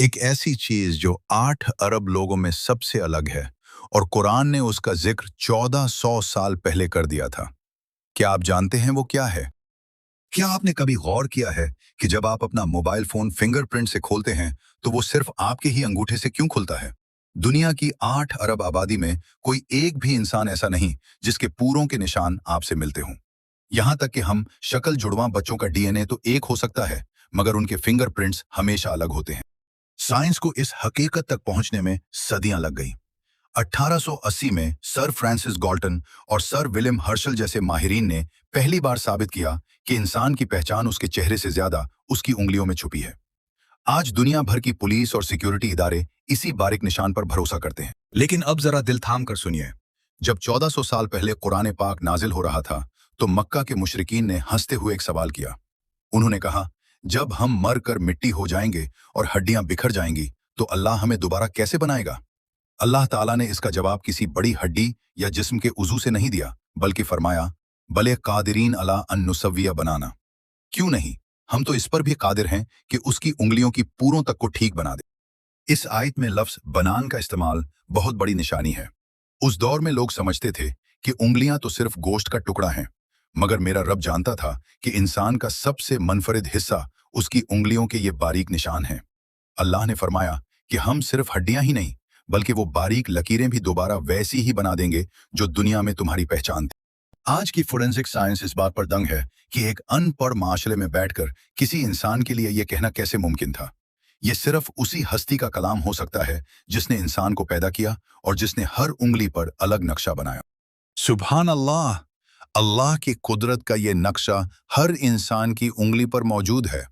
एक ऐसी चीज जो 8 अरब लोगों में सबसे अलग है और कुरान ने उसका जिक्र 1400 साल पहले कर दिया था। क्या आप जानते हैं वो क्या है? क्या आपने कभी गौर किया है कि जब आप अपना मोबाइल फोन फिंगरप्रिंट से खोलते हैं तो वो सिर्फ आपके ही अंगूठे से क्यों खुलता है? दुनिया की 8 अरब आबादी में कोई एक भी इंसान ऐसा नहीं जिसके पूरों के निशान आपसे मिलते हों। यहाँ तक कि हम शक्ल जुड़वा बच्चों का डीएनए तो एक हो सकता है, मगर उनके फिंगरप्रिंट्स हमेशा अलग होते हैं। साइंस को इस हकीकत तक पहुंचने में सदियां लग गईं। 1880 में सर फ्रांसिस गॉल्टन और सर विलियम हर्शल जैसे माहिरीन ने पहली बार साबित किया कि इंसान की पहचान उसके चेहरे से ज्यादा उसकी उंगलियों में छुपी है। आज दुनिया भर की पुलिस और सिक्योरिटी इदारे इसी बारीक निशान पर भरोसा करते हैं। लेकिन अब जरा दिल थाम कर सुनिए। जब 1400 साल पहले कुरान पाक नाजिल हो रहा था, तो मक्का के मुशरिकीन ने हंसते हुए एक सवाल किया। उन्होंने कहा, जब हम मर कर मिट्टी हो जाएंगे और हड्डियां बिखर जाएंगी, तो अल्लाह हमें दोबारा कैसे बनाएगा? अल्लाह ताला ने इसका जवाब किसी बड़ी हड्डी या जिस्म के उजू से नहीं दिया, बल्कि फरमाया, बले कादिरीन अला अन नुसव्विया बनाना। क्यों नहीं, हम तो इस पर भी कादिर हैं कि उसकी उंगलियों की पूरों तक को ठीक बना दे। इस आयत में लफ्ज बनान का इस्तेमाल बहुत बड़ी निशानी है। उस दौर में लोग समझते थे कि उंगलियां तो सिर्फ गोश्त का टुकड़ा हैं, मगर मेरा रब जानता था कि इंसान का सबसे मनफरिद हिस्सा उसकी उंगलियों के ये बारीक निशान हैं। अल्लाह ने फरमाया कि हम सिर्फ हड्डियां ही नहीं, बल्कि वो बारीक लकीरें भी दोबारा वैसी ही बना देंगे जो दुनिया में तुम्हारी पहचान थी। आज की फोरेंसिक साइंस इस बात पर दंग है कि एक अनपढ़ माशरे में बैठकर किसी इंसान के लिए यह कहना कैसे मुमकिन था। ये सिर्फ उसी हस्ती का कलाम हो सकता है जिसने इंसान को पैदा किया और जिसने हर उंगली पर अलग नक्शा बनाया। सुभान अल्लाह! अल्लाह की कुदरत का ये नक्शा हर इंसान की उंगली पर मौजूद है।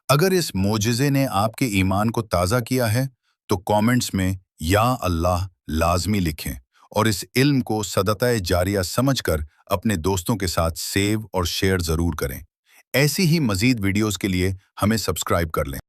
अगर इस मोजिज़े ने आपके ईमान को ताज़ा किया है, तो कमेंट्स में या अल्लाह लाजमी लिखें और इस इल्म को सदक़ाए जारिया समझकर अपने दोस्तों के साथ सेव और शेयर ज़रूर करें। ऐसी ही मज़ीद वीडियोज़ के लिए हमें सब्सक्राइब कर लें।